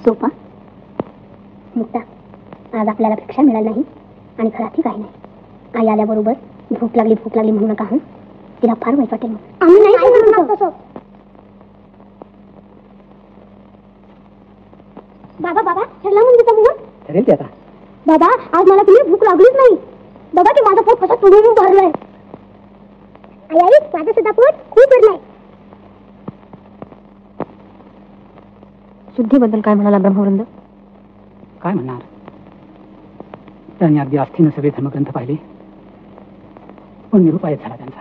सोपा मुक्ता, आज आपल्याला भिक्षा मिळाली नाही आणि घरातही काही नाही. आई आल्याबरोबर भूक लागली म्हणू नका. हं, तिला फार वाईट वाटेल. आम्ही नाही तसं. बाबा बाबा ठरला म्हणजे मग ठरेल ते आता. बाबा आज मला तुम्ही भूक लागलीच नाही. बाबा ते माझं पोट कसं तुडून भरलंय. आई माझं सुद्धा पोट खूप भरलंय. शुद्धीबद्दल काय म्हणाला ब्रह्मवृंद? काय म्हणणार? त्यांनी अगदी आस्थेनं सगळे धर्मग्रंथ पाहिले पण निरुपाय झाला त्यांचा.